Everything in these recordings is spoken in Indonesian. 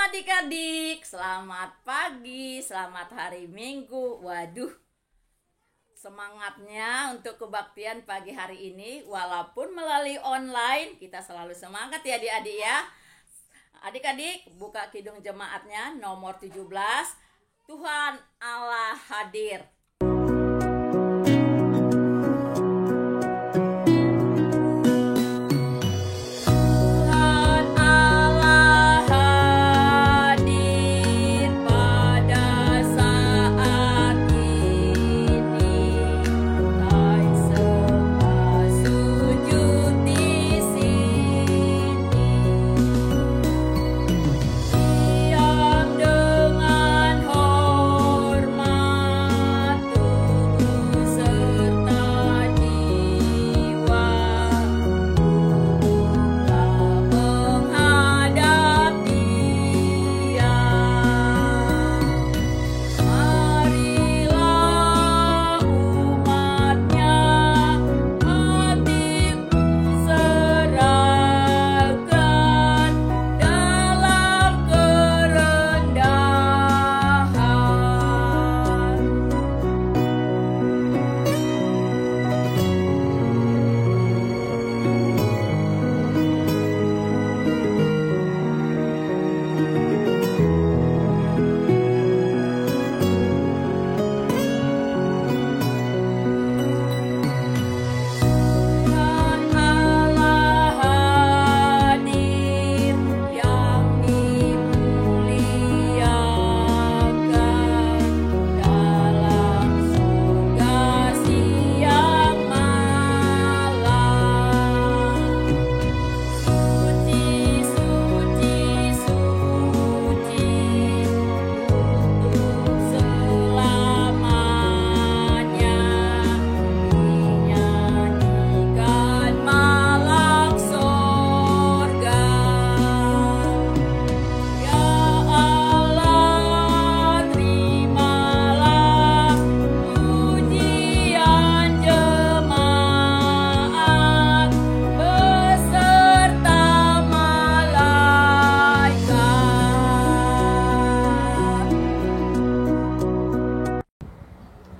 adik-adik, selamat pagi, selamat hari Minggu. Waduh, semangatnya untuk kebaktian pagi hari ini, walaupun melalui online, kita selalu semangat ya adik-adik ya. Adik-adik, buka kidung jemaatnya nomor 17, Tuhan Allah hadir.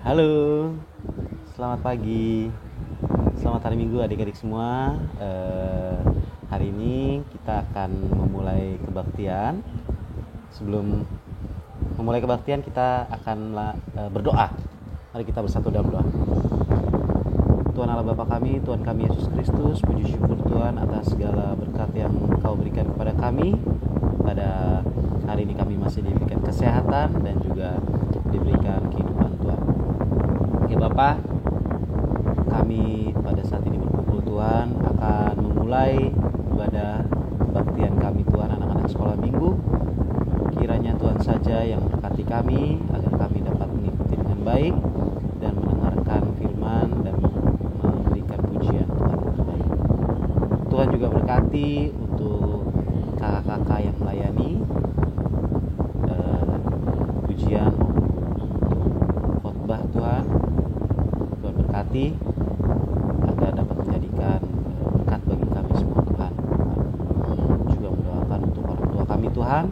Halo, selamat pagi, selamat hari Minggu adik-adik semua. Hari ini kita akan memulai kebaktian. Sebelum memulai kebaktian kita akan berdoa. Mari kita bersatu dalam doa. Tuhan Allah Bapa kami, Tuhan kami Yesus Kristus, puji syukur Tuhan atas segala berkat yang Kau berikan kepada kami. Pada hari ini kami masih diberikan kesehatan dan juga diberikan kehidupan Tuhan. Ya Bapa, kami pada saat ini berkumpul Tuhan akan memulai ibadah kebaktian kami Tuhan, anak-anak sekolah minggu. Kiranya Tuhan saja yang berkati kami agar kami dapat mengikuti dengan baik dan mendengarkan firman dan memberikan pujian Tuhan yang terbaik. Tuhan juga berkati untuk kakak-kakak yang melayani pujian khotbah Tuhan. Tuhan berkati agar dapat menjadikan berkat bagi kami semua Tuhan. Juga mendoakan untuk orang tua kami Tuhan,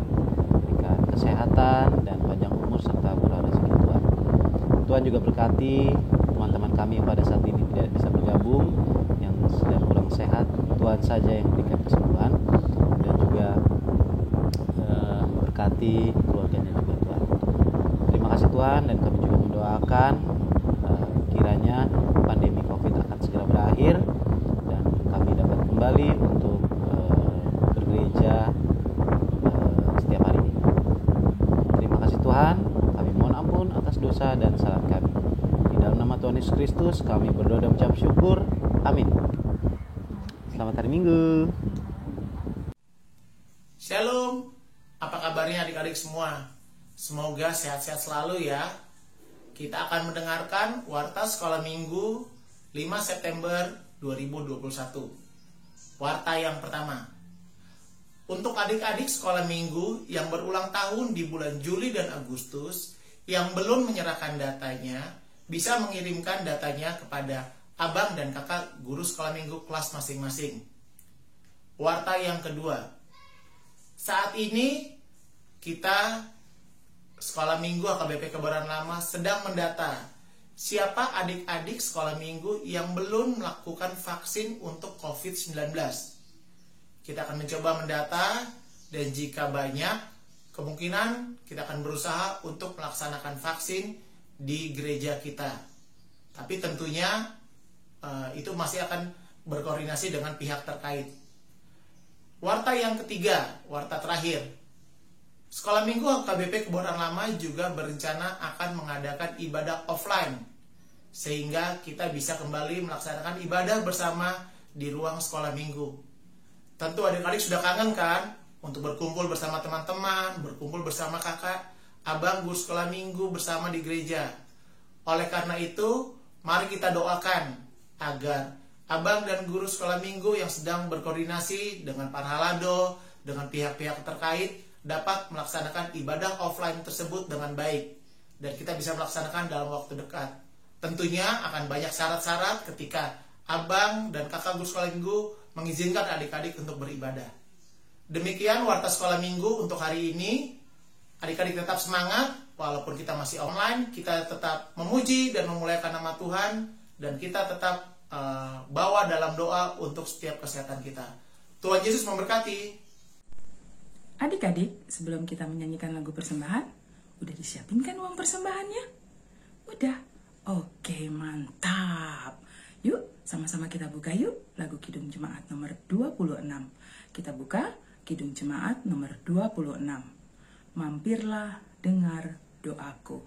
berikan kesehatan dan panjang umur serta murah rezeki Tuhan. Tuhan juga berkati teman-teman kami yang pada saat ini tidak bisa bergabung, yang sedang kurang sehat. Tuhan saja yang berikan kesembuhan dan juga berkati keluarganya juga Tuhan. Terima kasih Tuhan, dan kami juga mendoakan kiranya pandemi COVID akan segera berakhir dan kami dapat kembali untuk bergereja setiap hari ini. Terima kasih Tuhan, kami mohon ampun atas dosa dan salah kami. Di dalam nama Tuhan Yesus Kristus kami berdoa dan mengucap syukur. Amin. Selamat hari Minggu. Shalom, apa kabarnya adik-adik semua? Semoga sehat-sehat selalu ya. Kita akan mendengarkan Warta Sekolah Minggu 5 September 2021. Warta yang pertama. Untuk adik-adik sekolah minggu yang berulang tahun di bulan Juli dan Agustus yang belum menyerahkan datanya, bisa mengirimkan datanya kepada abang dan kakak guru sekolah minggu kelas masing-masing. Warta yang kedua. Saat ini kita Sekolah Minggu AKBP Kebayoran Lama sedang mendata siapa adik-adik sekolah minggu yang belum melakukan vaksin untuk COVID-19. Kita akan mencoba mendata, dan jika banyak, kemungkinan kita akan berusaha untuk melaksanakan vaksin di gereja kita. Tapi tentunya itu masih akan berkoordinasi dengan pihak terkait. Warta yang ketiga, warta terakhir. Sekolah Minggu AKBP Kebayoran Lama juga berencana akan mengadakan ibadah offline, sehingga kita bisa kembali melaksanakan ibadah bersama di ruang sekolah minggu. Tentu adik-adik sudah kangen kan untuk berkumpul bersama teman-teman, berkumpul bersama kakak, abang, guru sekolah minggu bersama di gereja. Oleh karena itu, mari kita doakan agar abang dan guru sekolah minggu yang sedang berkoordinasi dengan para halado, dengan pihak-pihak terkait, dapat melaksanakan ibadah offline tersebut dengan baik, dan kita bisa melaksanakan dalam waktu dekat. Tentunya akan banyak syarat-syarat ketika abang dan kakak guru sekolah minggu mengizinkan adik-adik untuk beribadah. Demikian warta sekolah minggu untuk hari ini. Adik-adik tetap semangat, walaupun kita masih online, kita tetap memuji dan memuliakan nama Tuhan, dan kita tetap bawa dalam doa untuk setiap kesehatan kita. Tuhan Yesus memberkati. Adik-adik, sebelum kita menyanyikan lagu persembahan, udah disiapin kan uang persembahannya? Udah? Oke, mantap. Yuk, sama-sama kita buka yuk lagu Kidung Jemaat nomor 26. Kita buka Kidung Jemaat nomor 26. Mampirlah dengar doaku.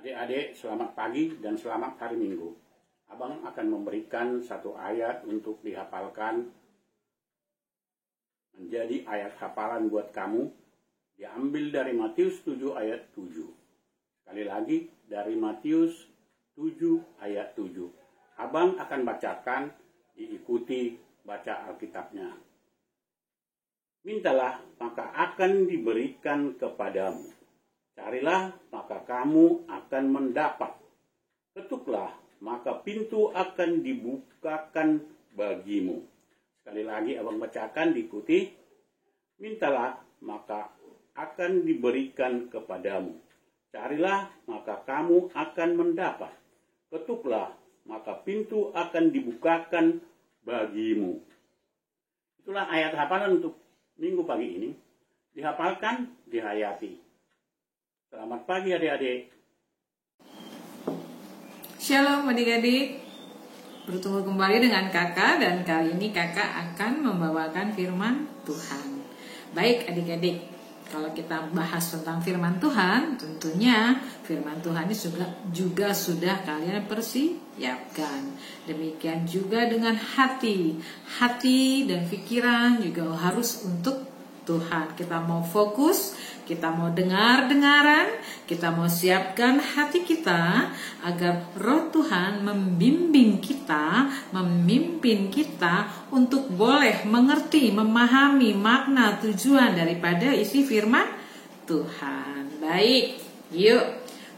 Adik-adik, selamat pagi dan selamat hari Minggu. Abang akan memberikan satu ayat untuk dihafalkan menjadi ayat hafalan buat kamu. Diambil dari Matius 7 ayat 7. Sekali lagi, dari Matius 7 ayat 7. Abang akan bacakan, diikuti baca Alkitabnya. Mintalah, maka akan diberikan kepadamu. Carilah, maka kamu akan mendapat. Ketuklah, maka pintu akan dibukakan bagimu. Sekali lagi abang bacakan, diikuti. Mintalah, maka akan diberikan kepadamu. Carilah, maka kamu akan mendapat. Ketuklah, maka pintu akan dibukakan bagimu. Itulah ayat hafalan untuk minggu pagi ini. Dihafalkan, dihayati. Selamat pagi adik-adik. Shalom adik-adik, bertemu kembali dengan kakak dan kali ini kakak akan membawakan firman Tuhan. Baik adik-adik, kalau kita bahas tentang firman Tuhan, tentunya firman Tuhan ini juga sudah kalian persiapkan. Demikian juga dengan hati dan pikiran juga harus untuk Tuhan. Kita mau fokus, kita mau dengar-dengaran, kita mau siapkan hati kita agar Roh Tuhan membimbing kita, memimpin kita untuk boleh mengerti, memahami makna tujuan daripada isi firman Tuhan. Baik, yuk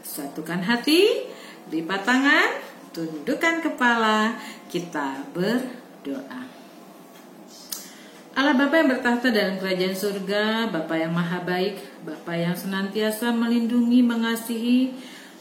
satukan hati, lipat tangan, tundukkan kepala, kita berdoa. Allah Bapa yang bertahta dalam kerajaan surga, Bapa yang maha baik, Bapa yang senantiasa melindungi, mengasihi,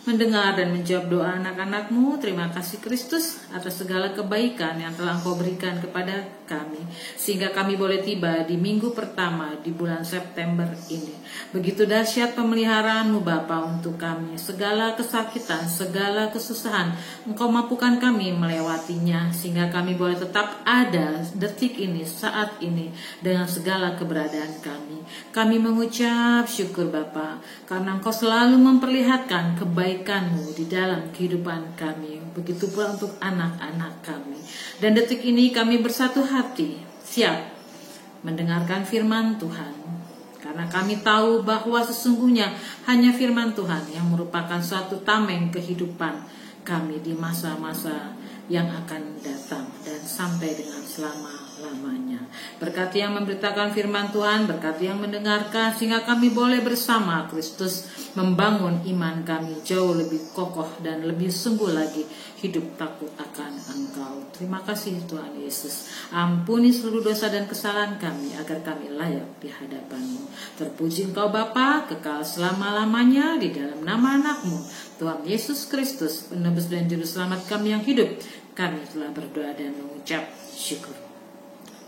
mendengar dan menjawab doa anak-anak-Mu. Terima kasih Kristus atas segala kebaikan yang telah Engkau berikan kepada kami, sehingga kami boleh tiba di minggu pertama di bulan September ini. Begitu dahsyat pemeliharaan-Mu Bapa untuk kami. Segala kesakitan, segala kesusahan, Engkau mampukan kami melewatinya, sehingga kami boleh tetap ada detik ini, saat ini, dengan segala keberadaan kami. Kami mengucap syukur Bapa, karena Engkau selalu memperlihatkan kebaikan-Mu di dalam kehidupan kami. Begitu pula untuk anak-anak kami. Dan detik ini kami bersatu hati, siap mendengarkan firman Tuhan. Karena kami tahu bahwa sesungguhnya hanya firman Tuhan yang merupakan suatu tameng kehidupan kami di masa-masa yang akan datang dan sampai dengan selama-lamanya. Berkati yang memberitakan firman Tuhan, berkati yang mendengarkan, sehingga kami boleh bersama Kristus membangun iman kami jauh lebih kokoh dan lebih sungguh lagi hidup takut akan Engkau. Terima kasih Tuhan Yesus. Ampuni seluruh dosa dan kesalahan kami agar kami layak di hadapan-Mu. Terpuji Engkau Bapa, kekal selama-lamanya di dalam nama anak-Mu, Tuhan Yesus Kristus, penebus dan juru selamat kami yang hidup. Kami telah berdoa dan mengucap syukur.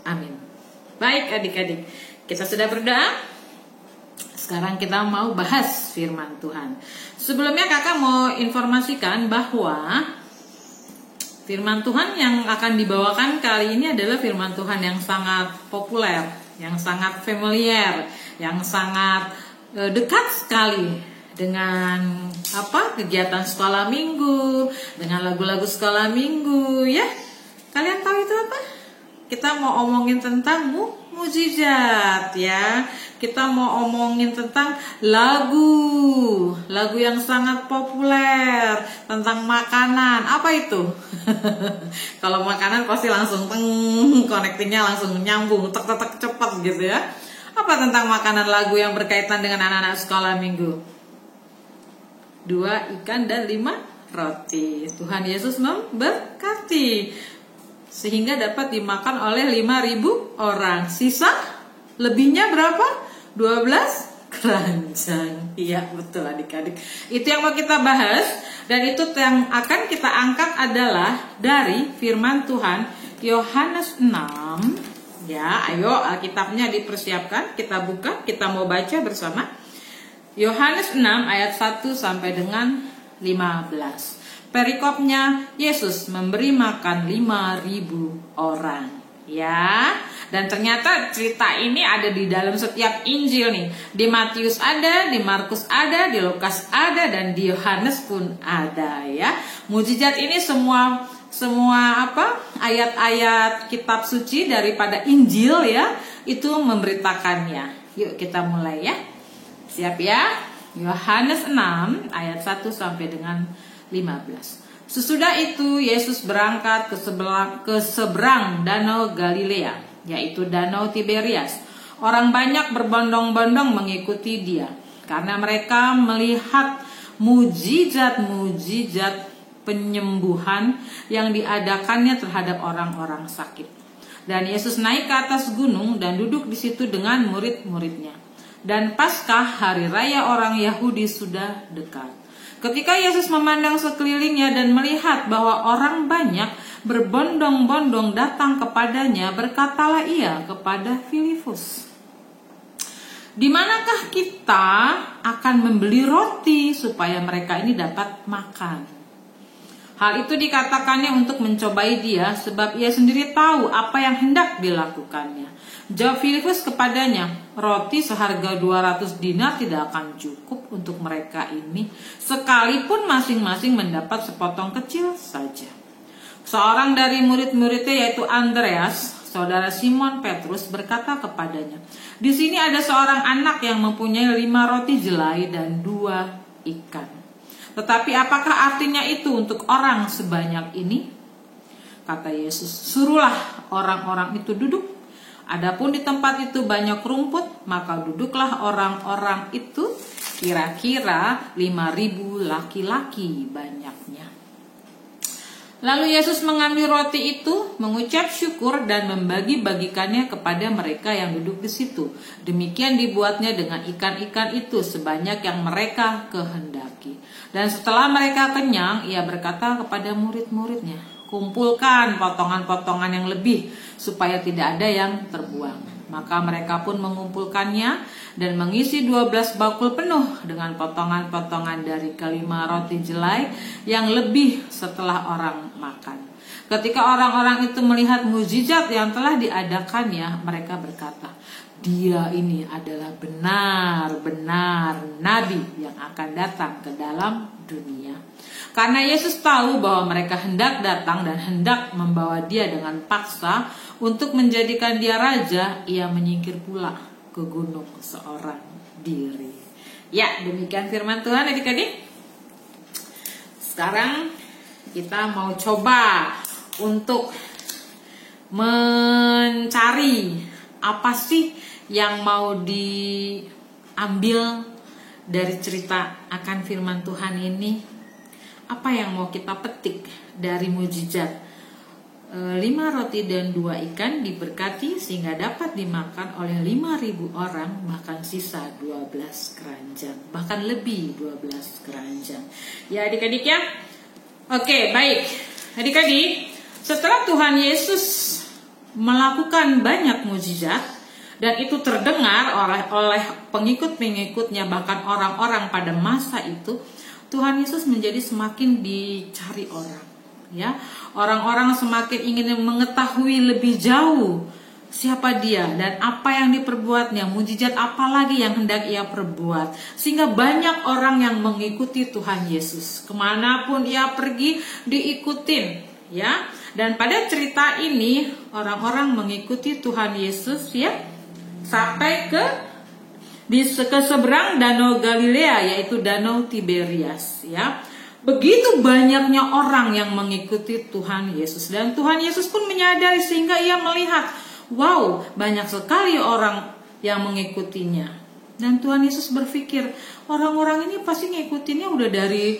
Amin. Baik adik-adik, kita sudah berdoa. Sekarang kita mau bahas firman Tuhan. Sebelumnya kakak mau informasikan bahwa firman Tuhan yang akan dibawakan kali ini adalah firman Tuhan yang sangat populer, yang sangat familiar, yang sangat dekat sekali dengan kegiatan sekolah minggu, dengan lagu-lagu sekolah minggu, ya. Kalian tahu itu apa? Kita mau omongin tentang mukjizat, ya. Kita mau omongin tentang lagu yang sangat populer, tentang makanan. Apa itu? Kalau makanan pasti langsung connectingnya langsung nyambung, tek cepat gitu ya. Apa tentang makanan lagu yang berkaitan dengan anak-anak sekolah minggu? 2 ikan dan 5 roti. Tuhan Yesus memberkati sehingga dapat dimakan oleh 5.000 orang. Sisa lebihnya berapa? 12 keranjang. Iya betul adik-adik. Itu yang mau kita bahas. Dan itu yang akan kita angkat adalah dari firman Tuhan Yohanes 6. Ya, ayo Alkitabnya dipersiapkan. Kita buka, kita mau baca bersama. Yohanes 6 ayat 1 sampai dengan 15. Perikopnya, Yesus memberi makan 5.000 orang. Ya, dan ternyata cerita ini ada di dalam setiap Injil nih. Di Matius ada, di Markus ada, di Lukas ada, dan di Yohanes pun ada ya. Mukjizat ini semua ayat-ayat kitab suci daripada Injil ya, itu memberitakannya. Yuk kita mulai ya. Siap ya? Yohanes 6 ayat 1 sampai dengan 15. Sesudah itu Yesus berangkat ke seberang danau Galilea, yaitu danau Tiberias. Orang banyak berbondong-bondong mengikuti dia, karena mereka melihat mujizat-mujizat penyembuhan yang diadakannya terhadap orang-orang sakit. Dan Yesus naik ke atas gunung dan duduk di situ dengan murid-muridnya. Dan Paskah, hari raya orang Yahudi, sudah dekat. Ketika Yesus memandang sekelilingnya dan melihat bahwa orang banyak berbondong-bondong datang kepadanya, berkatalah ia kepada Filipus, "Di manakah kita akan membeli roti supaya mereka ini dapat makan?" Hal itu dikatakannya untuk mencobai dia, sebab ia sendiri tahu apa yang hendak dilakukannya. Jawab Filipus kepadanya, roti seharga 200 dinar tidak akan cukup untuk mereka ini, sekalipun masing-masing mendapat sepotong kecil saja. Seorang dari murid-muridnya, yaitu Andreas, saudara Simon Petrus, berkata kepadanya, di sini ada seorang anak yang mempunyai 5 roti jelai dan 2 ikan. Tetapi apakah artinya itu untuk orang sebanyak ini? Kata Yesus, suruhlah orang-orang itu duduk. Adapun di tempat itu banyak rumput, maka duduklah orang-orang itu, kira-kira 5.000 laki-laki banyaknya. Lalu Yesus mengambil roti itu, mengucap syukur dan membagi-bagikannya kepada mereka yang duduk di situ. Demikian dibuatnya dengan ikan-ikan itu sebanyak yang mereka kehendaki. Dan setelah mereka kenyang, ia berkata kepada murid-muridnya, kumpulkan potongan-potongan yang lebih supaya tidak ada yang terbuang. Maka mereka pun mengumpulkannya dan mengisi 12 bakul penuh dengan potongan-potongan dari kelima roti jelai yang lebih setelah orang makan. Ketika orang-orang itu melihat mukjizat yang telah diadakannya, mereka berkata, dia ini adalah benar-benar nabi yang akan datang ke dalam dunia. Karena Yesus tahu bahwa mereka hendak datang dan hendak membawa dia dengan paksa untuk menjadikan dia raja, ia menyingkir pula ke gunung seorang diri. Ya, demikian firman Tuhan adik-adik. Sekarang kita mau coba untuk mencari apa sih yang mau diambil dari cerita akan firman Tuhan ini. Apa yang mau kita petik dari mukjizat 5 roti dan 2 ikan diberkati sehingga dapat dimakan oleh 5.000 orang, bahkan sisa 12 keranjang, bahkan lebih 12 keranjang. Ya adik-adik ya. Oke, baik. Adik-adik, setelah Tuhan Yesus melakukan banyak mukjizat dan itu terdengar oleh pengikut-pengikutnya, bahkan orang-orang pada masa itu, Tuhan Yesus menjadi semakin dicari orang, ya. Orang-orang semakin ingin mengetahui lebih jauh siapa dia dan apa yang diperbuatnya, mukjizat apa lagi yang hendak ia perbuat, sehingga banyak orang yang mengikuti Tuhan Yesus. Kemanapun ia pergi diikutin, ya. Dan pada cerita ini orang-orang mengikuti Tuhan Yesus, ya, sampai ke seberang Danau Galilea, yaitu Danau Tiberias, ya. Begitu banyaknya orang yang mengikuti Tuhan Yesus, dan Tuhan Yesus pun menyadari sehingga ia melihat, wow, banyak sekali orang yang mengikutinya. Dan Tuhan Yesus berpikir, orang-orang ini pasti ngikutinnya udah dari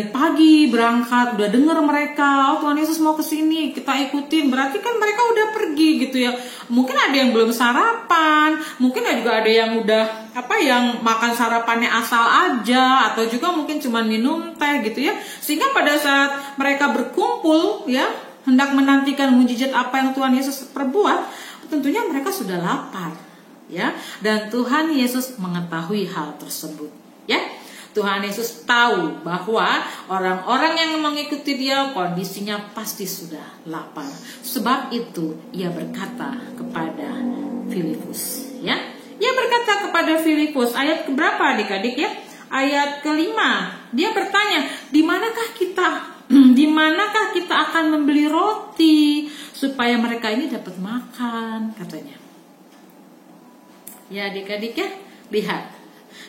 pagi berangkat, udah dengar mereka, oh Tuhan Yesus mau kesini, kita ikutin. Berarti kan mereka udah pergi gitu ya. Mungkin ada yang belum sarapan, mungkin juga ada yang udah yang makan sarapannya asal aja, atau juga mungkin cuma minum teh gitu ya. Sehingga pada saat mereka berkumpul ya, hendak menantikan mukjizat apa yang Tuhan Yesus perbuat, tentunya mereka sudah lapar, ya. Dan Tuhan Yesus mengetahui hal tersebut, ya. Tuhan Yesus tahu bahwa orang-orang yang mengikuti dia kondisinya pasti sudah lapar. Sebab itu ia berkata kepada Filipus, ya. Ia berkata kepada Filipus, ayat keberapa adik-adik ya? Ayat kelima. Dia bertanya, di manakah kita akan membeli roti supaya mereka ini dapat makan, katanya. Ya adik-adik ya, lihat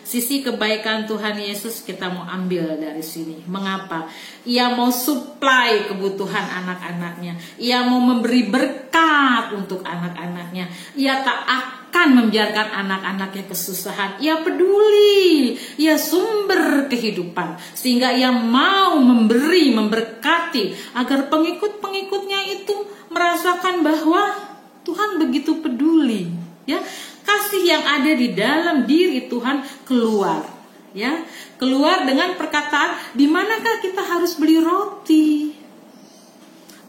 sisi kebaikan Tuhan Yesus kita mau ambil dari sini. Mengapa? Ia mau supply kebutuhan anak-anaknya. Ia mau memberi berkat untuk anak-anaknya. Ia tak akan membiarkan anak-anaknya kesusahan. Ia peduli. Ia sumber kehidupan. Sehingga ia mau memberi, memberkati agar pengikut-pengikutnya itu merasakan bahwa Tuhan begitu peduli, ya. Kasih yang ada di dalam diri Tuhan keluar, ya, keluar dengan perkataan, di manakah kita harus beli roti?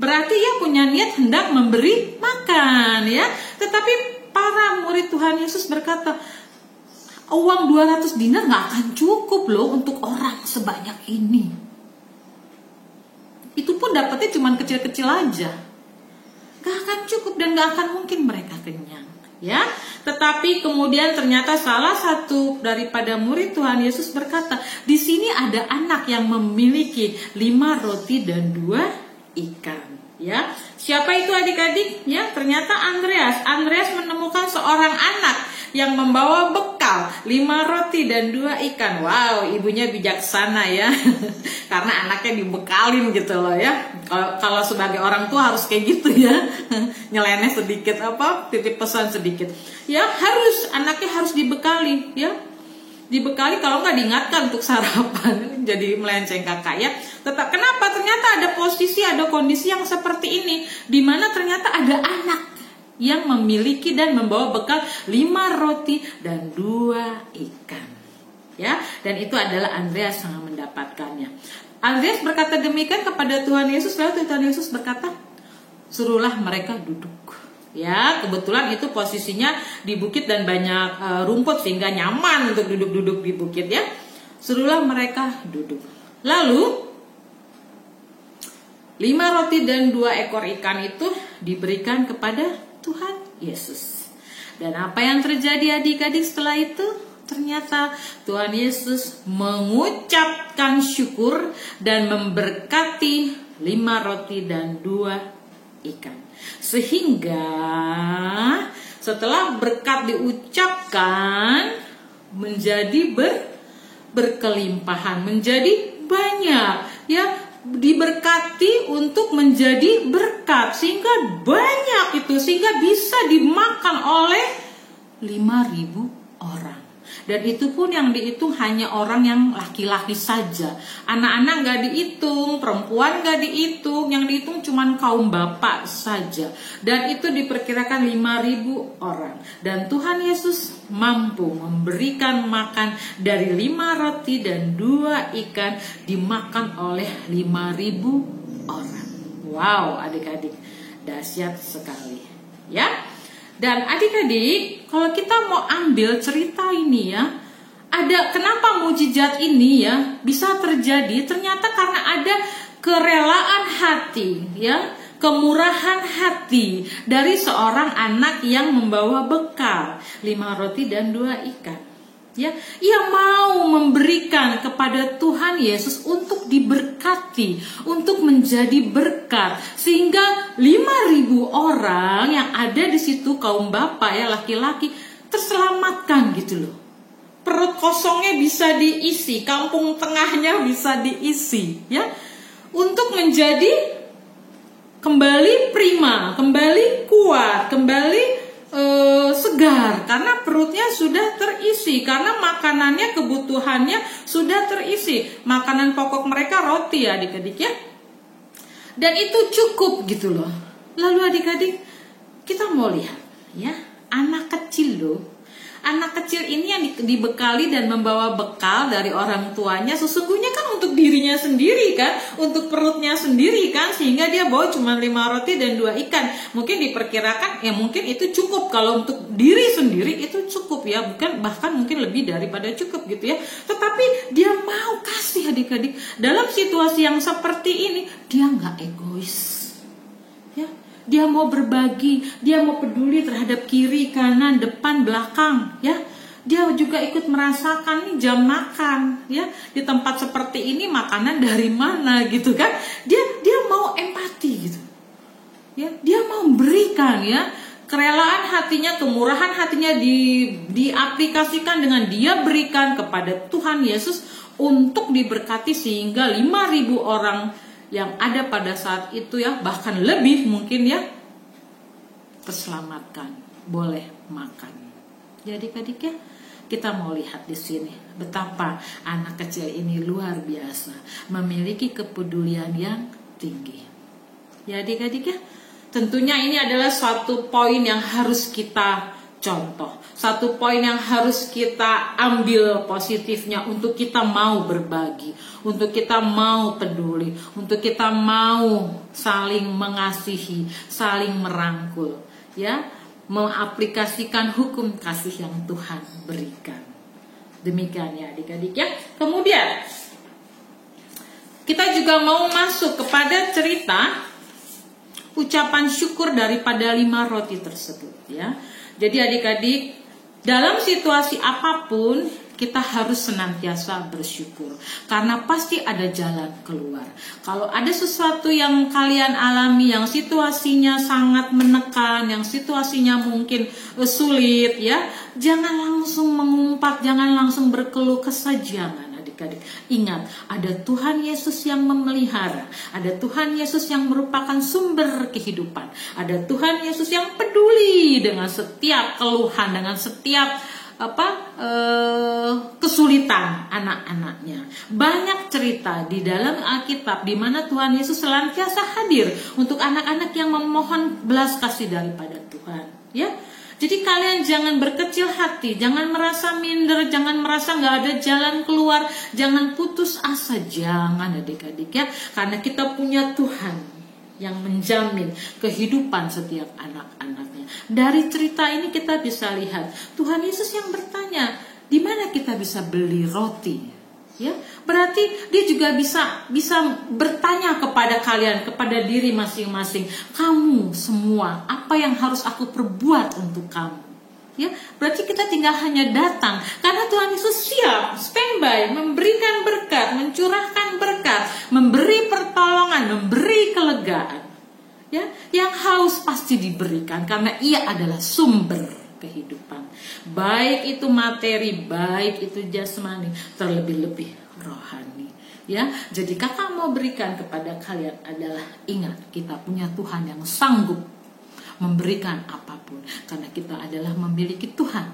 Berarti ia punya niat hendak memberi makan, ya. Tetapi para murid Tuhan Yesus berkata, uang 200 dinar gak akan cukup loh untuk orang sebanyak ini. itu pun dapatnya cuma kecil-kecil aja. Gak akan cukup dan gak akan mungkin mereka kenyang, ya. Tetapi kemudian ternyata salah satu daripada murid Tuhan Yesus berkata, di sini ada anak yang memiliki 5 roti dan 2 ikan, ya. Siapa itu adik-adik? Ya, ternyata Andreas. Andreas menemukan seorang anak yang membawa bekal 5 roti dan 2 ikan. Wow, ibunya bijaksana ya. Karena anaknya dibekalin gitu loh ya. Kalau sebagai orang tua harus kayak gitu ya. Nyeleneh sedikit titip pesan sedikit. Ya, anaknya harus dibekali ya. Dibekali, kalau nggak diingatkan untuk sarapan, jadi melenceng kakak ya. Tetap kenapa? Ternyata ada kondisi yang seperti ini, di mana ternyata ada anak yang memiliki dan membawa bekal 5 roti dan 2 ikan. Ya, dan itu adalah Andreas yang mendapatkannya. Andreas berkata demikian kepada Tuhan Yesus, lalu Tuhan Yesus berkata, suruhlah mereka duduk. Ya, kebetulan itu posisinya di bukit dan banyak rumput sehingga nyaman untuk duduk-duduk di bukit ya. Suruhlah mereka duduk. Lalu 5 roti dan 2 ekor ikan itu diberikan kepada Tuhan Yesus. Dan apa yang terjadi adik-adik setelah itu? Ternyata Tuhan Yesus mengucapkan syukur dan memberkati 5 roti dan 2 ikan. Sehingga setelah berkat diucapkan menjadi berkelimpahan, menjadi banyak ya, diberkati untuk menjadi berkat sehingga banyak itu, sehingga bisa dimakan oleh 5.000 orang. Dan itu pun yang dihitung hanya orang yang laki-laki saja. Anak-anak gak dihitung, perempuan gak dihitung. Yang dihitung cuma kaum bapak saja. Dan itu diperkirakan 5.000 orang. Dan Tuhan Yesus mampu memberikan makan dari 5 roti dan 2 ikan dimakan oleh 5.000 orang. Wow, adik-adik, dahsyat sekali ya. Dan adik-adik, kalau kita mau ambil cerita ini ya, ada kenapa mukjizat ini ya bisa terjadi? Ternyata karena ada kerelaan hati ya, kemurahan hati dari seorang anak yang membawa bekal 5 roti dan 2 ikan. Ya, ia mau memberikan kepada Tuhan Yesus untuk diberkati, untuk menjadi berkat, sehingga 5.000 orang yang ada di situ, kaum bapak ya, laki-laki, terselamatkan gitu loh. Perut kosongnya bisa diisi, kampung tengahnya bisa diisi ya, untuk menjadi kembali prima, kembali kuat, kembali segar, karena perutnya sudah terisi, karena makanannya, kebutuhannya sudah terisi. Makanan pokok mereka roti ya adik-adik ya, dan itu cukup gitu loh. Lalu adik-adik, kita mau lihat ya, anak kecil loh. Anak kecil ini yang dibekali dan membawa bekal dari orang tuanya sesungguhnya kan untuk dirinya sendiri kan, untuk perutnya sendiri kan, sehingga dia bawa cuma 5 roti dan 2 ikan. Mungkin diperkirakan ya mungkin itu cukup, kalau untuk diri sendiri itu cukup ya, bukan bahkan mungkin lebih daripada cukup gitu ya. Tetapi dia mau kasih adik-adik. Dalam situasi yang seperti ini dia nggak egois ya. Dia mau berbagi, dia mau peduli terhadap kiri, kanan, depan, belakang ya. Dia juga ikut merasakan nih jam makan ya. Di tempat seperti ini makanan dari mana gitu kan. Dia mau empati gitu. Ya, dia mau memberikan ya. Kerelaan hatinya, kemurahan hatinya diaplikasikan dengan dia berikan kepada Tuhan Yesus untuk diberkati sehingga 5.000 orang yang ada pada saat itu ya, bahkan lebih mungkin ya, terselamatkan, boleh makan. Jadi adik ya, kita mau lihat di sini betapa anak kecil ini luar biasa, memiliki kepedulian yang tinggi. Ya adik-adik ya, tentunya ini adalah suatu poin yang harus kita contoh, satu poin yang harus kita ambil positifnya untuk kita mau berbagi, untuk kita mau peduli, untuk kita mau saling mengasihi, saling merangkul, ya, mengaplikasikan hukum kasih yang Tuhan berikan. Demikian ya adik-adik ya. Kemudian kita juga mau masuk kepada cerita ucapan syukur daripada 5 roti tersebut ya. Jadi adik-adik, dalam situasi apapun kita harus senantiasa bersyukur karena pasti ada jalan keluar. Kalau ada sesuatu yang kalian alami yang situasinya sangat menekan, yang situasinya mungkin sulit ya, jangan langsung mengumpat, jangan langsung berkeluh kesah, jangan. Adik-adik, ingat, ada Tuhan Yesus yang memelihara, ada Tuhan Yesus yang merupakan sumber kehidupan, ada Tuhan Yesus yang peduli dengan setiap keluhan, dengan setiap kesulitan anak-anaknya. Banyak cerita di dalam Alkitab di mana Tuhan Yesus senantiasa hadir untuk anak-anak yang memohon belas kasih daripada Tuhan ya. Jadi kalian jangan berkecil hati, jangan merasa minder, jangan merasa nggak ada jalan keluar, jangan putus asa, jangan adik-adik ya. Karena kita punya Tuhan yang menjamin kehidupan setiap anak-anaknya. Dari cerita ini kita bisa lihat Tuhan Yesus yang bertanya, di mana kita bisa beli roti? Ya, berarti dia juga bisa bertanya kepada kalian, kepada diri masing-masing, kamu semua, apa yang harus aku perbuat untuk kamu? Ya, berarti kita tinggal hanya datang karena Tuhan Yesus siap, standby, memberikan berkat, mencurahkan berkat, memberi pertolongan, memberi kelegaan. Ya, yang haus pasti diberikan karena Ia adalah sumber kehidupan. Baik itu materi, baik itu jasmani, terlebih-lebih rohani. Ya, jadi kakak mau berikan kepada kalian adalah ingat kita punya Tuhan yang sanggup memberikan apapun karena kita adalah memiliki Tuhan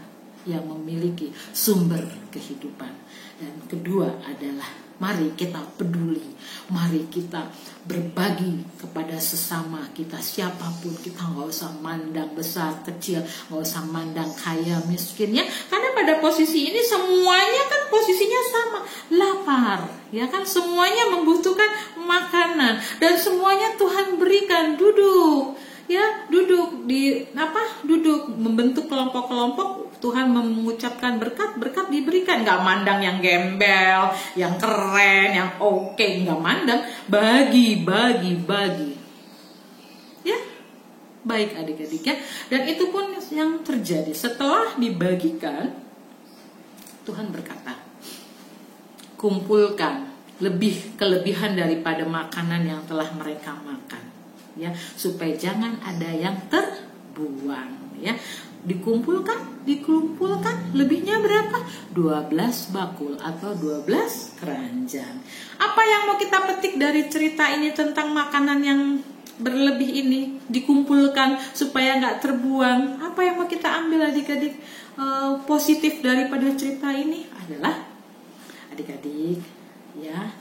yang memiliki sumber kehidupan. Dan kedua adalah mari kita peduli, mari kita berbagi kepada sesama kita, siapapun. Kita nggak usah mandang besar kecil, nggak usah mandang kaya miskin ya, karena pada posisi ini semuanya kan posisinya sama, lapar ya kan, semuanya membutuhkan makanan dan semuanya Tuhan berikan. Duduk ya, duduk duduk membentuk kelompok-kelompok. Tuhan mengucapkan berkat diberikan, nggak mandang yang gembel, yang keren, yang oke, nggak mandang, bagi ya. Baik adik-adik ya, dan itu pun yang terjadi setelah dibagikan. Tuhan berkata, kumpulkan kelebihan daripada makanan yang telah mereka makan ya, supaya jangan ada yang terbuang ya. Dikumpulkan lebihnya berapa? 12 bakul atau 12 keranjang. Apa yang mau kita petik dari cerita ini tentang makanan yang berlebih ini? Dikumpulkan supaya nggak terbuang. Apa yang mau kita ambil adik-adik positif daripada cerita ini adalah adik-adik ya,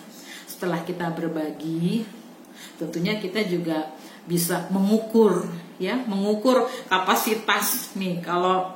setelah kita berbagi tentunya kita juga bisa mengukur kapasitas nih. Kalau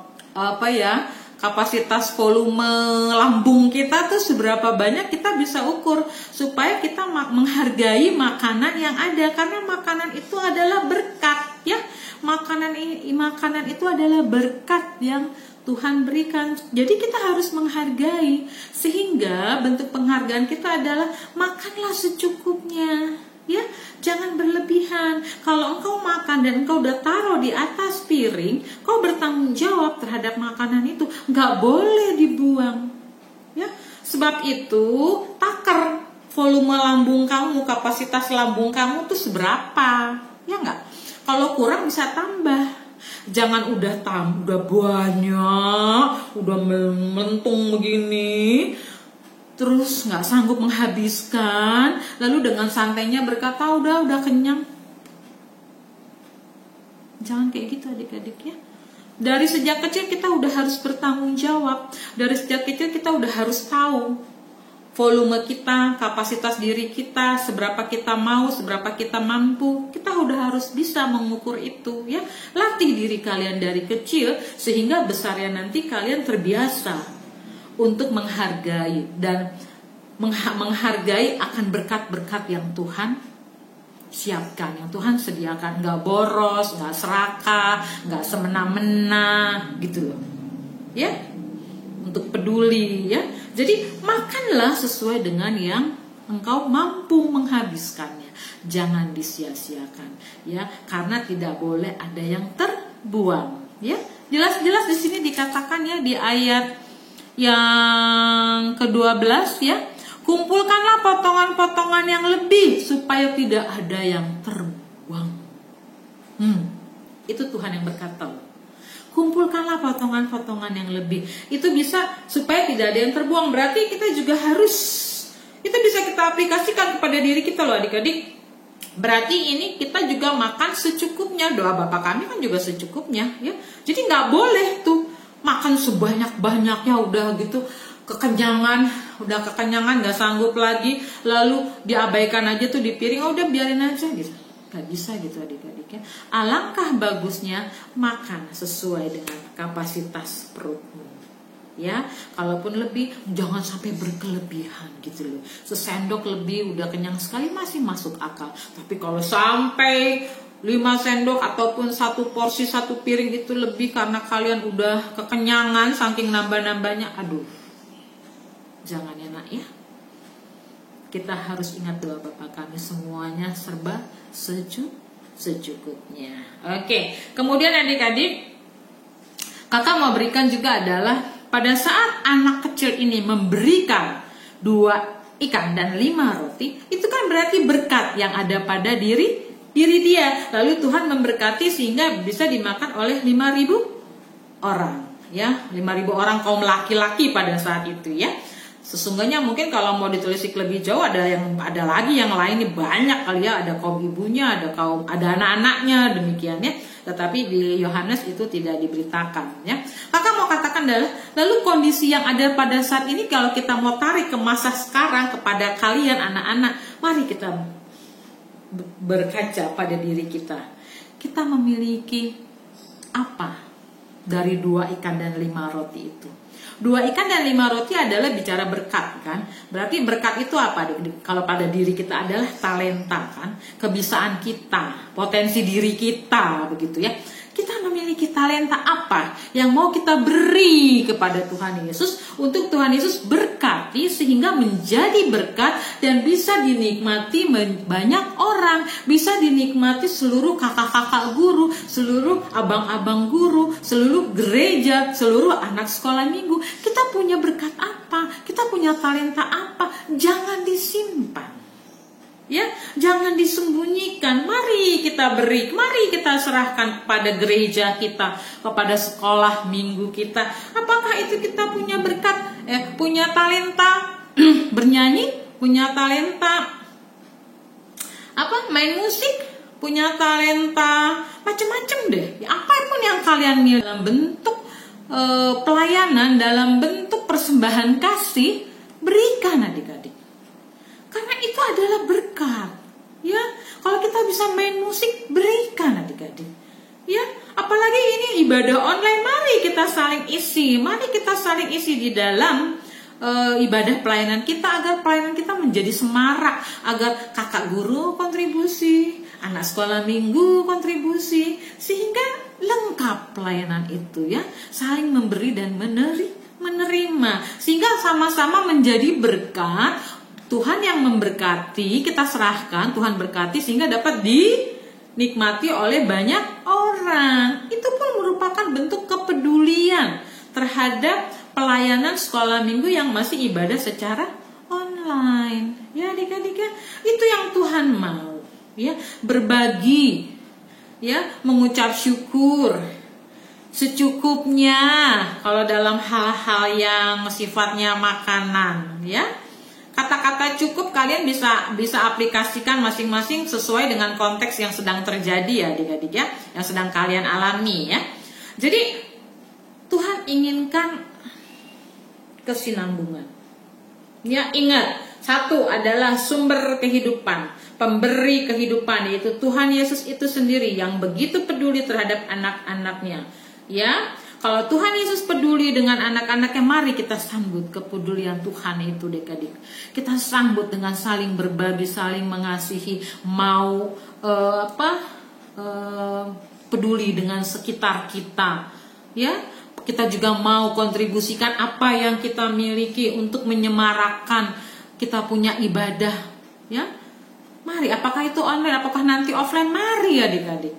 kapasitas volume lambung kita tuh seberapa banyak kita bisa ukur supaya kita menghargai makanan yang ada, karena makanan itu adalah berkat ya. Makanan itu adalah berkat yang Tuhan berikan. Jadi kita harus menghargai, sehingga bentuk penghargaan kita adalah makanlah secukupnya. Ya, jangan berlebihan. Kalau engkau makan dan engkau udah taruh di atas piring, kau bertanggung jawab terhadap makanan itu, nggak boleh dibuang. Ya, sebab itu takar volume lambung kamu, kapasitas lambung kamu tuh seberapa, ya nggak? Kalau kurang bisa tambah. Jangan udah banyak, udah melentung begini, terus nggak sanggup menghabiskan, lalu dengan santainya berkata udah kenyang. Jangan kayak gitu adik-adik ya. Dari sejak kecil kita udah harus bertanggung jawab. Dari sejak kecil kita udah harus tahu volume kita, kapasitas diri kita, seberapa kita mau, seberapa kita mampu. Kita udah harus bisa mengukur itu ya. Latih diri kalian dari kecil sehingga besarnya nanti kalian terbiasa untuk menghargai dan menghargai akan berkat-berkat yang Tuhan siapkan, yang Tuhan sediakan. Nggak boros, nggak serakah, nggak semena-mena gitu loh ya, untuk peduli ya. Jadi makanlah sesuai dengan yang engkau mampu menghabiskannya. Jangan disia-siakan, ya, karena tidak boleh ada yang terbuang, ya. Jelas-jelas di sini dikatakan, ya, di ayat yang ke-12, ya, kumpulkanlah potongan-potongan yang lebih supaya tidak ada yang terbuang. Itu Tuhan yang berkata. Kumpulkanlah potongan-potongan yang lebih. Itu bisa supaya tidak ada yang terbuang. Berarti kita juga harus, itu bisa kita aplikasikan kepada diri kita loh adik-adik. Berarti ini kita juga makan secukupnya. Doa Bapa kami kan juga secukupnya, ya. Jadi nggak boleh tuh makan sebanyak-banyaknya udah gitu kekenyangan, nggak sanggup lagi, lalu diabaikan aja tuh di piring, udah biarin aja gitu. Nggak bisa gitu adik-adik, ya. Alangkah bagusnya makan sesuai dengan kapasitas perutmu, ya. Kalaupun lebih, jangan sampai berkelebihan gitu loh. Sesendok lebih udah kenyang sekali masih masuk akal. Tapi kalau sampai 5 sendok ataupun 1 porsi 1 piring itu lebih karena kalian udah kekenyangan saking nambah-nambahnya, aduh, jangan ya nak, ya. Kita harus ingat doa Bapa kami, semuanya serba secukupnya. Oke, kemudian adik-adik, kakak mau berikan juga adalah pada saat anak kecil ini memberikan 2 ikan dan 5 roti, itu kan berarti berkat yang ada pada diri dia. Lalu Tuhan memberkati sehingga bisa dimakan oleh 5.000 orang, ya, 5.000 orang kaum laki-laki pada saat itu, ya. Sesungguhnya mungkin kalau mau ditelisik lebih jauh ada lagi yang lain nih, banyak kali ya, ada kaum ibunya, ada anak-anaknya, demikian, ya. Tetapi di Yohanes itu tidak diberitakan, ya. Kakak mau katakan adalah lalu kondisi yang ada pada saat ini kalau kita mau tarik ke masa sekarang kepada kalian anak-anak, mari kita berkaca pada diri kita. Kita memiliki apa dari 2 ikan dan 5 roti itu? 2 ikan dan 5 roti adalah bicara berkat, kan? Berarti berkat itu apa? Kalau pada diri kita adalah talenta, kan? Kebiasaan kita, potensi diri kita, begitu, ya. Kita memiliki talenta apa yang mau kita beri kepada Tuhan Yesus untuk Tuhan Yesus berkati sehingga menjadi berkat dan bisa dinikmati banyak orang, bisa dinikmati seluruh kakak-kakak guru, seluruh abang-abang guru, seluruh gereja, seluruh anak sekolah minggu. Kita punya berkat apa? Kita punya talenta apa? Jangan disimpan, ya, jangan disembunyikan. Mari kita beri, mari kita serahkan kepada gereja kita, kepada sekolah minggu kita. Apakah itu kita punya berkat, punya talenta bernyanyi, punya talenta main musik, punya talenta macam-macam deh. Apapun yang kalian miliki dalam bentuk pelayanan, dalam bentuk persembahan kasih, berikan adik-adik. Karena itu adalah berkat, ya. Kalau kita bisa main musik, berikan adik-adik, ya. Apalagi ini ibadah online, mari kita saling isi, di dalam ibadah pelayanan kita, agar pelayanan kita menjadi semarak, agar kakak guru kontribusi, anak sekolah minggu kontribusi, sehingga lengkap pelayanan itu, ya. Saling memberi dan menerima, sehingga sama-sama menjadi berkat. Tuhan yang memberkati, kita serahkan, Tuhan berkati sehingga dapat dinikmati oleh banyak orang. Itu pun merupakan bentuk kepedulian terhadap pelayanan sekolah minggu yang masih ibadah secara online. Ya adik-adik, ya, itu yang Tuhan mau, ya, berbagi, ya, mengucap syukur secukupnya kalau dalam hal-hal yang sifatnya makanan, ya. Kata-kata cukup kalian bisa aplikasikan masing-masing sesuai dengan konteks yang sedang terjadi, ya adik-adik, ya, yang sedang kalian alami, ya. Jadi Tuhan inginkan kesinambungan, ya. Ingat, satu adalah sumber kehidupan, pemberi kehidupan, yaitu Tuhan Yesus itu sendiri yang begitu peduli terhadap anak-anaknya, ya. Kalau Tuhan Yesus peduli dengan anak-anaknya, mari kita sambut kepedulian Tuhan itu, adik-adik. Kita sambut dengan saling berbagi, saling mengasihi, mau peduli dengan sekitar kita, ya. Kita juga mau kontribusikan apa yang kita miliki untuk menyemarakkan kita punya ibadah, ya. Mari, apakah itu online, apakah nanti offline, mari adik-adik.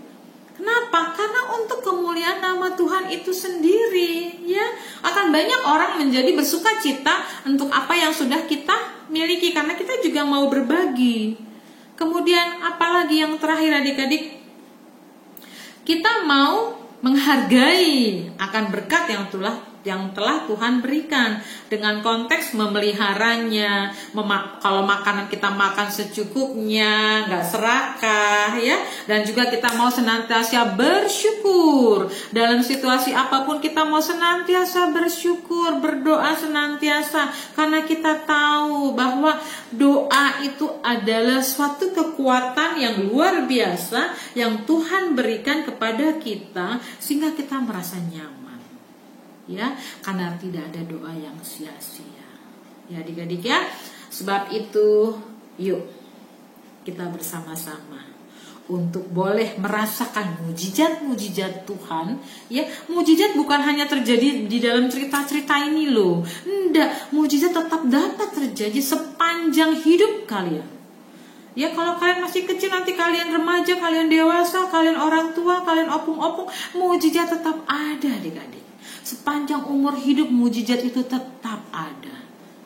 Kenapa? Karena untuk kemuliaan nama Tuhan itu sendiri, ya. Akan banyak orang menjadi bersukacita untuk apa yang sudah kita miliki, karena kita juga mau berbagi. Kemudian apalagi yang terakhir adik-adik, kita mau menghargai akan berkat yang telah Tuhan berikan, dengan konteks memeliharanya. Kalau makanan kita makan secukupnya, nggak serakah, ya. Dan juga kita mau senantiasa bersyukur dalam situasi apapun. Kita mau senantiasa bersyukur, berdoa senantiasa, karena kita tahu bahwa doa itu adalah suatu kekuatan yang luar biasa yang Tuhan berikan kepada kita, sehingga kita merasa nyaman, ya, karena tidak ada doa yang sia-sia, ya adik-adik ya. Sebab itu yuk kita bersama-sama untuk boleh merasakan mujizat-mujizat Tuhan, ya. Mujizat bukan hanya terjadi di dalam cerita-cerita ini loh, enggak, mujizat tetap dapat terjadi sepanjang hidup kalian. Ya, kalau kalian masih kecil, nanti kalian remaja, kalian dewasa, kalian orang tua, kalian opung-opung, mujizat tetap ada adik-adik. Sepanjang umur hidup mujizat itu tetap ada,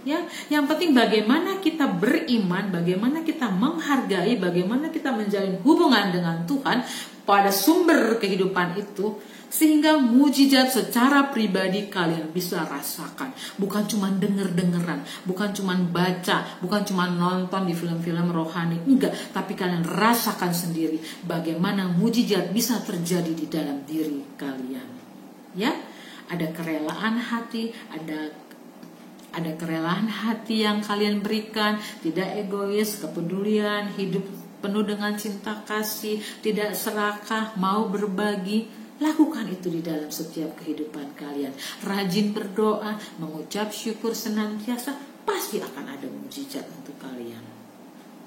ya. Yang penting bagaimana kita beriman, bagaimana kita menghargai, bagaimana kita menjalin hubungan dengan Tuhan pada sumber kehidupan itu, sehingga mujizat secara pribadi kalian bisa rasakan. Bukan cuma denger-dengeran, bukan cuma baca, bukan cuma nonton di film-film rohani, enggak, tapi kalian rasakan sendiri bagaimana mujizat bisa terjadi di dalam diri kalian, ya. Ada kerelaan hati, ada kerelaan hati yang kalian berikan, tidak egois, kepedulian, hidup penuh dengan cinta kasih, tidak serakah, mau berbagi. Lakukan itu di dalam setiap kehidupan kalian. Rajin berdoa, mengucap syukur senantiasa, pasti akan ada mujizat untuk kalian.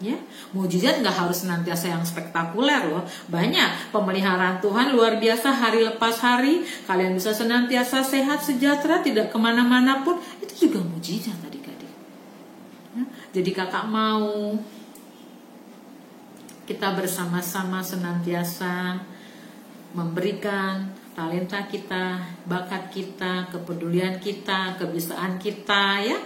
Ya, mujizat nggak harus senantiasa yang spektakuler loh. Banyak pemeliharaan Tuhan luar biasa hari lepas hari. Kalian bisa senantiasa sehat, sejahtera, tidak kemana-mana pun. Itu juga mujizat adik-adik, ya. Jadi kakak mau kita bersama-sama senantiasa memberikan talenta kita, bakat kita, kepedulian kita, kebiasaan kita, ya.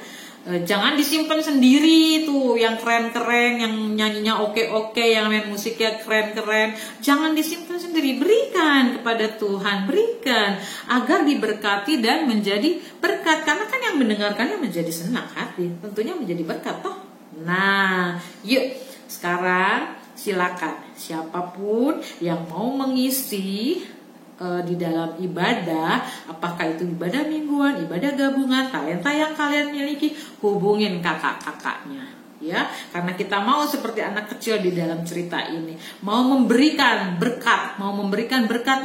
Jangan disimpan sendiri tuh yang keren-keren, yang nyanyinya oke-oke, yang main musiknya keren-keren. Jangan disimpan sendiri, berikan kepada Tuhan, berikan agar diberkati dan menjadi berkat. Karena kan yang mendengarkannya menjadi senang hati, tentunya menjadi berkat toh. Nah, yuk sekarang silakan siapapun yang mau mengisi di dalam ibadah, apakah itu ibadah mingguan, ibadah gabungan, talenta yang kalian miliki, hubungin kakak-kakaknya, ya. Karena kita mau seperti anak kecil di dalam cerita ini, mau memberikan berkat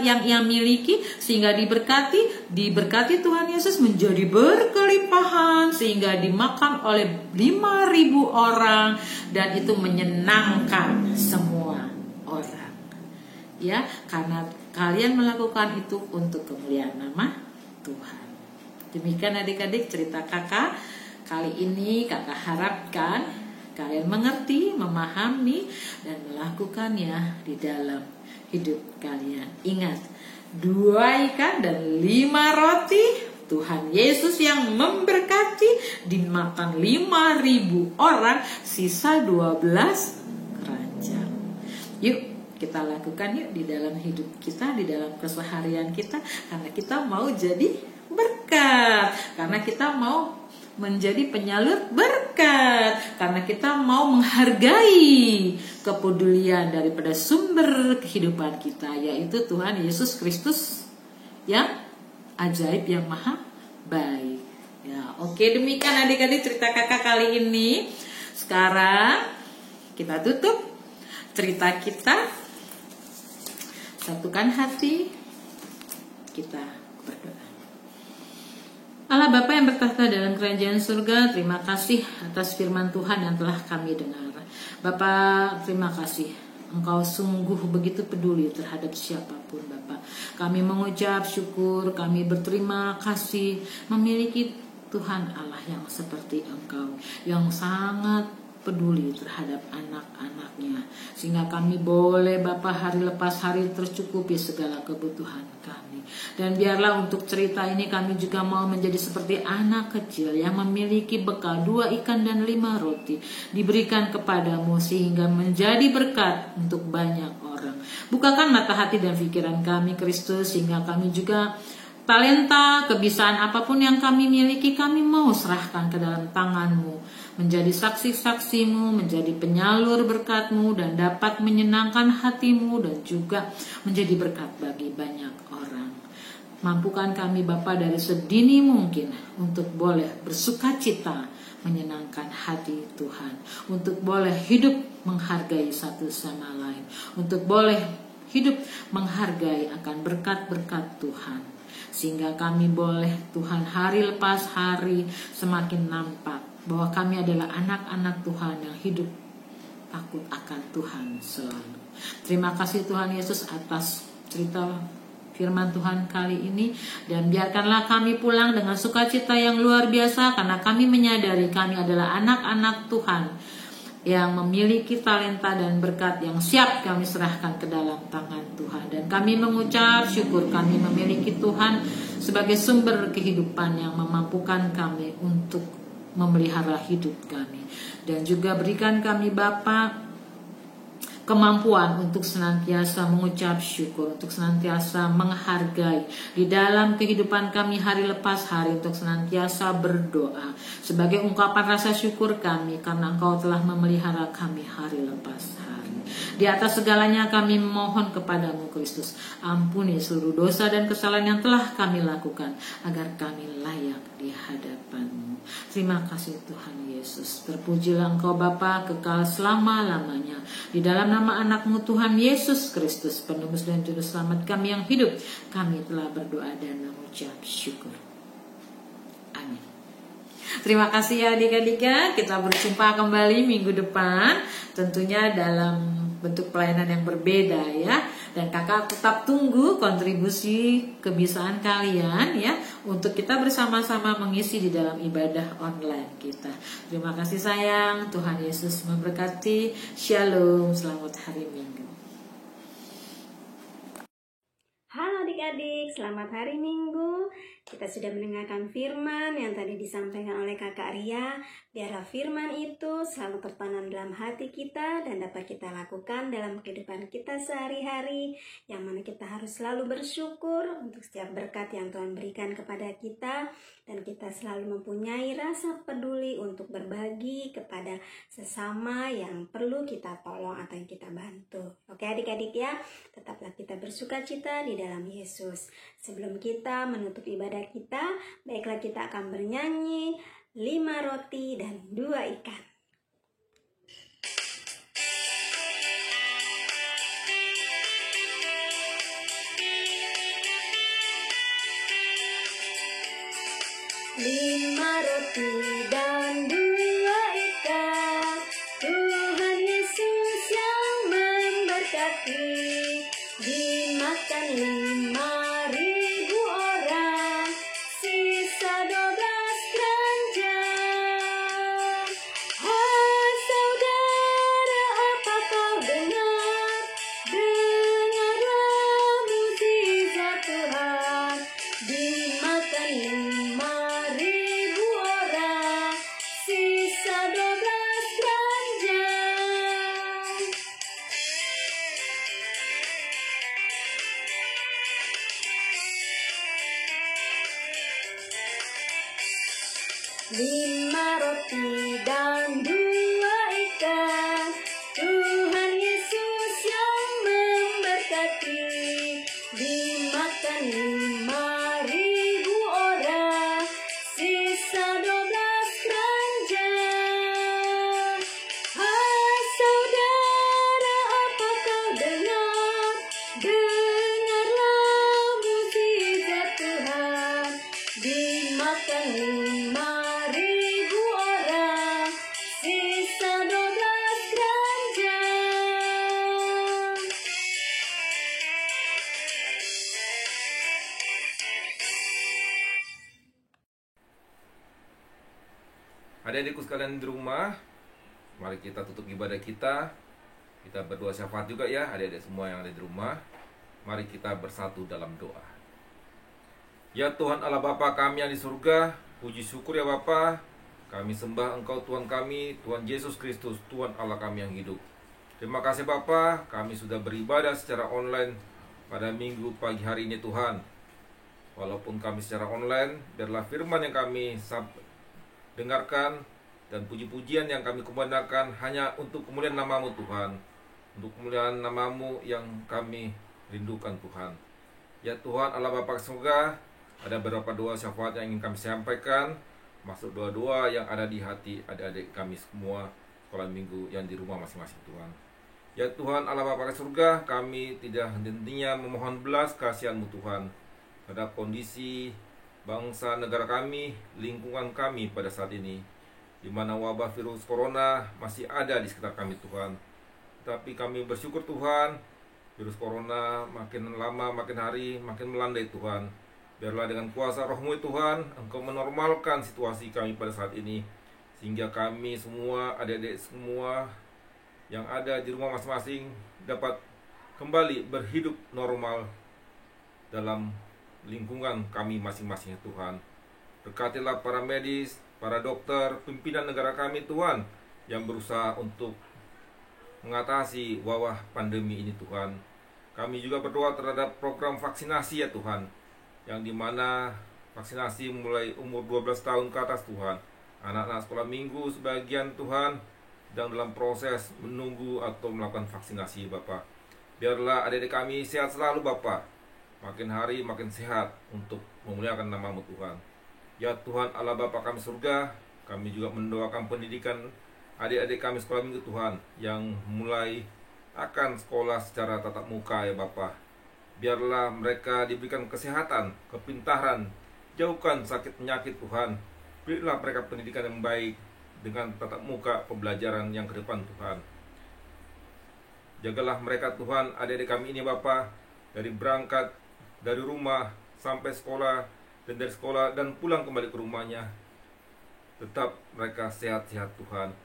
yang ia miliki, sehingga diberkati Tuhan Yesus menjadi berkelimpahan, sehingga dimakan oleh 5.000 orang, dan itu menyenangkan semua orang, ya. Karena kalian melakukan itu untuk kemuliaan nama Tuhan. Demikian adik-adik cerita kakak kali ini. Kakak harapkan kalian mengerti, memahami, dan melakukannya di dalam hidup kalian. Ingat, 2 ikan dan 5 roti, Tuhan Yesus yang memberkati, dimakan 5.000 orang, sisa 12 keranjang. Yuk kita lakukan yuk di dalam hidup kita, di dalam keseharian kita, karena kita mau jadi berkat, karena kita mau menjadi penyalur berkat, karena kita mau menghargai kepedulian daripada sumber kehidupan kita, yaitu Tuhan Yesus Kristus yang ajaib, yang maha baik. Ya, oke, demikian adik-adik cerita kakak kali ini. Sekarang kita tutup cerita kita. Satukan hati, kita berdoa. Allah Bapa yang bertahta dalam kerajaan surga, terima kasih atas firman Tuhan yang telah kami dengar. Bapa, terima kasih, Engkau sungguh begitu peduli terhadap siapapun Bapa. Kami mengucap syukur, kami berterima kasih memiliki Tuhan Allah yang seperti Engkau, yang sangat peduli terhadap anak-anaknya, sehingga kami boleh Bapa hari lepas hari tercukupi segala kebutuhan kami. Dan biarlah untuk cerita ini kami juga mau menjadi seperti anak kecil yang memiliki bekal 2 ikan dan 5 roti diberikan kepadamu, sehingga menjadi berkat untuk banyak orang. Bukakan mata hati dan pikiran kami Kristus, sehingga kami juga talenta, kebiasaan apapun yang kami miliki, kami mau serahkan ke dalam tangan-Mu, menjadi saksi-saksi-Mu, menjadi penyalur berkat-Mu, dan dapat menyenangkan hati-Mu, dan juga menjadi berkat bagi banyak orang. Mampukan kami Bapa dari sedini mungkin untuk boleh bersukacita menyenangkan hati Tuhan, untuk boleh hidup menghargai satu sama lain, untuk boleh hidup menghargai akan berkat-berkat Tuhan, sehingga kami boleh Tuhan hari lepas hari semakin nampak bahwa kami adalah anak-anak Tuhan yang hidup takut akan Tuhan selalu. Terima kasih Tuhan Yesus atas cerita firman Tuhan kali ini, dan biarkanlah kami pulang dengan sukacita yang luar biasa, karena kami menyadari kami adalah anak-anak Tuhan yang memiliki talenta dan berkat yang siap kami serahkan ke dalam tangan Tuhan. Dan kami mengucap syukur kami memiliki Tuhan sebagai sumber kehidupan yang memampukan kami untuk memelihara hidup kami. Dan juga berikan kami Bapa kemampuan untuk senantiasa mengucap syukur, untuk senantiasa menghargai di dalam kehidupan kami hari lepas hari, untuk senantiasa berdoa sebagai ungkapan rasa syukur kami karena Engkau telah memelihara kami hari lepas hari. Di atas segalanya kami memohon kepadamu Kristus, ampuni seluruh dosa dan kesalahan yang telah kami lakukan, agar kami layak di hadapan-Mu. Terima kasih Tuhan Yesus. Terpujilah Engkau Bapa kekal selama-lamanya. Di dalam nama anak-Mu Tuhan Yesus Kristus, penebus dan juru selamat kami yang hidup, kami telah berdoa dan mengucap syukur. Amin. Terima kasih ya adik-adik. Kita berjumpa kembali minggu depan, tentunya dalam bentuk pelayanan yang berbeda ya. Dan kakak tetap tunggu kontribusi kebiasaan kalian ya, untuk kita bersama-sama mengisi di dalam ibadah online kita. Terima kasih sayang, Tuhan Yesus memberkati. Shalom, selamat hari Minggu. Halo adik-adik, selamat hari Minggu. Kita sudah mendengarkan firman yang tadi disampaikan oleh Kakak Ria. Biarlah firman itu selalu tertanam dalam hati kita dan dapat kita lakukan dalam kehidupan kita sehari-hari, yang mana kita harus selalu bersyukur untuk setiap berkat yang Tuhan berikan kepada kita, dan kita selalu mempunyai rasa peduli untuk berbagi kepada sesama yang perlu kita tolong atau yang kita bantu. Oke adik-adik ya, tetaplah kita bersukacita di dalam Yesus. Sebelum kita menutup ibadah kita, baiklah kita akan bernyanyi 5 roti dan 2 ikan. Lima roti dan 2 ikan, Tuhan Yesus yang memberkati. Dimakan 5.000 orang, sisa 12 keranjang. Hai saudara, apa kau dengar? Dengarlah mukjizat Tuhan. Dimakan 5.000 orang, sisa 12 keranjang. Adik-adikku sekalian di rumah, mari kita tutup ibadah kita. Kita berdoa syafaat juga ya, adik-adik semua yang ada di rumah. Mari kita bersatu dalam doa. Ya Tuhan Allah Bapa kami yang di surga, puji syukur ya Bapa. Kami sembah Engkau Tuhan kami, Tuhan Yesus Kristus, Tuhan Allah kami yang hidup. Terima kasih Bapa, kami sudah beribadah secara online pada minggu pagi hari ini Tuhan. Walaupun kami secara online, biarlah firman yang kami dengarkan dan puji-pujian yang kami kumandangkan hanya untuk kemuliaan nama-Mu Tuhan, untuk kemuliaan nama-Mu yang kami rindukan Tuhan. Ya Tuhan Allah Bapa surga, ada beberapa doa syafaat yang ingin kami sampaikan, masuk doa-doa yang ada di hati adik-adik kami semua sekolah minggu yang di rumah masing-masing Tuhan. Ya Tuhan Allah Bapa surga, kami tidak henti-hentinya memohon belas kasihan-Mu Tuhan terhadap kondisi bangsa negara kami, lingkungan kami pada saat ini, di mana wabah virus corona masih ada di sekitar kami Tuhan. Tapi kami bersyukur Tuhan, virus corona makin lama, makin hari, makin melandai Tuhan. Biarlah dengan kuasa Roh-Mu Tuhan, Engkau menormalkan situasi kami pada saat ini, sehingga kami semua, adik-adik semua yang ada di rumah masing-masing dapat kembali berhidup normal dalam lingkungan kami masing-masing Tuhan. Berkatilah para medis, para dokter, pimpinan negara kami Tuhan, yang berusaha untuk mengatasi wabah pandemi ini Tuhan. Kami juga berdoa terhadap program vaksinasi ya Tuhan, yang dimana vaksinasi mulai umur 12 tahun ke atas Tuhan. Anak-anak sekolah minggu sebagian Tuhan sedang dalam proses menunggu atau melakukan vaksinasi Bapak. Biarlah adik-adik kami sehat selalu Bapak, makin hari makin sehat untuk memuliakan nama-Mu Tuhan. Ya Tuhan Allah Bapa kami surga, kami juga mendoakan pendidikan adik-adik kami sekolah minggu Tuhan yang mulai akan sekolah secara tatap muka ya Bapa. Biarlah mereka diberikan kesehatan, kepintaran, jauhkan sakit penyakit Tuhan. Berilah mereka pendidikan yang baik dengan tatap muka pembelajaran yang ke depan Tuhan. Jagalah mereka Tuhan, adik-adik kami ini Bapa, dari berangkat dari rumah sampai sekolah, dan dari sekolah dan pulang kembali ke rumahnya, tetap mereka sehat-sehat Tuhan.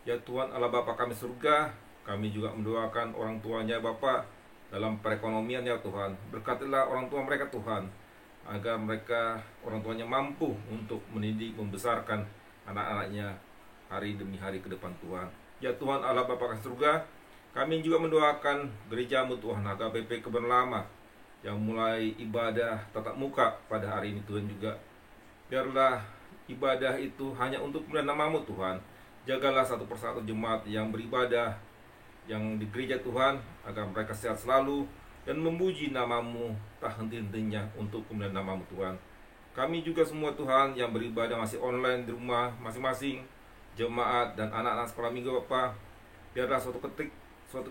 Ya Tuhan Allah Bapa kami surga, kami juga mendoakan orang tuanya Bapa dalam perekonomian ya Tuhan. Berkatilah orang tua mereka Tuhan, agar mereka orang tuanya mampu untuk mendidik, membesarkan anak-anaknya hari demi hari ke depan Tuhan. Ya Tuhan Allah Bapa kami surga, kami juga mendoakan gereja-Mu Tuhan HKBP Kebun Lama yang mulai ibadah tatap muka pada hari ini Tuhan juga. Biarlah ibadah itu hanya untuk kemuliaan nama-Mu Tuhan. Jagalah satu persatu jemaat yang beribadah yang di gereja Tuhan, agar mereka sehat selalu dan memuji nama-Mu tak henti-hentinya untuk kemuliaan nama-Mu Tuhan. Kami juga semua Tuhan yang beribadah masih online di rumah masing-masing, jemaat dan anak-anak sekolah minggu Bapak, biarlah suatu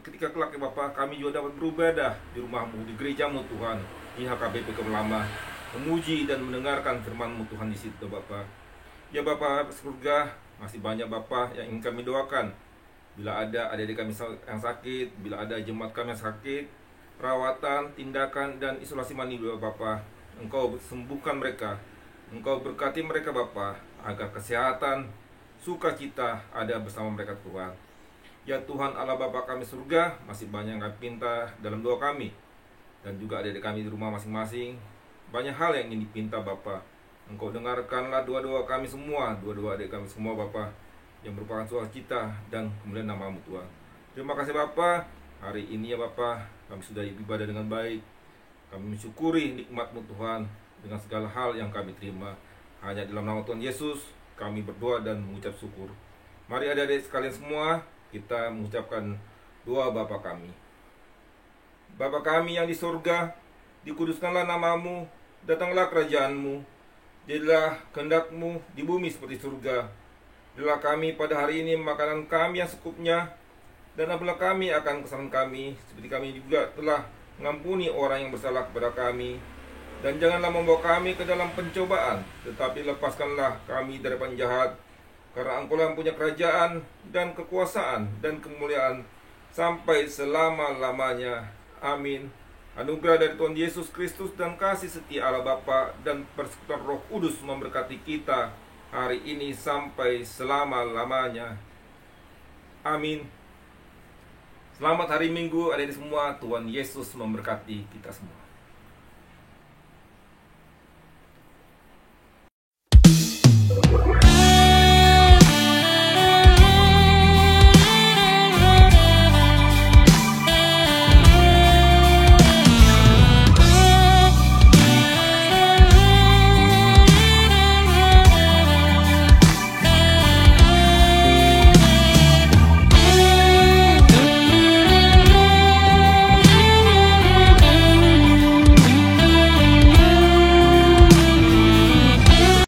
ketika kelak ya Bapak, kami juga dapat beribadah di rumah-Mu, di gereja-Mu Tuhan, di HKBP Kebun Lama, memuji dan mendengarkan firman-Mu Tuhan di situ Bapak. Ya Bapak surga, masih banyak Bapak yang ingin kami doakan. Bila ada adik-adik kami yang sakit, bila ada jemaat kami yang sakit, perawatan, tindakan, dan isolasi mandiri Bapak, Engkau sembuhkan mereka, Engkau berkati mereka Bapak, agar kesehatan, sukacita ada bersama mereka Tuhan. Ya Tuhan Allah Bapa kami surga, masih banyak yang kami pinta dalam doa kami, dan juga adik-adik kami di rumah masing-masing. Banyak hal yang ingin dipinta Bapa. Engkau dengarkanlah doa-doa kami semua, doa-doa adik kami semua Bapa, yang merupakan sukacita dan kemuliaan nama-Mu Tuhan. Terima kasih Bapa, hari ini ya Bapa, kami sudah ibadah dengan baik. Kami mensyukuri nikmat-Mu Tuhan dengan segala hal yang kami terima. Hanya dalam nama Tuhan Yesus kami berdoa dan mengucap syukur. Mari adik-adik sekalian semua, kita mengucapkan doa Bapa kami. Bapa kami yang di surga, dikuduskanlah nama-Mu, datanglah kerajaan-Mu, jadilah kehendak-Mu di bumi seperti surga. Berilah kami pada hari ini makanan kami yang secukupnya, dan ampunilah kami akan kesalahan kami, seperti kami juga telah mengampuni orang yang bersalah kepada kami. Dan janganlah membawa kami ke dalam pencobaan, tetapi lepaskanlah kami dari penjahat. Karena Engkau yang punya kerajaan dan kekuasaan dan kemuliaan sampai selama-lamanya. Amin. Anugerah dari Tuhan Yesus Kristus dan kasih setia Allah Bapa dan persekutuan Roh Kudus memberkati kita hari ini sampai selama-lamanya. Amin. Selamat hari Minggu adik-adik semua. Tuhan Yesus memberkati kita semua.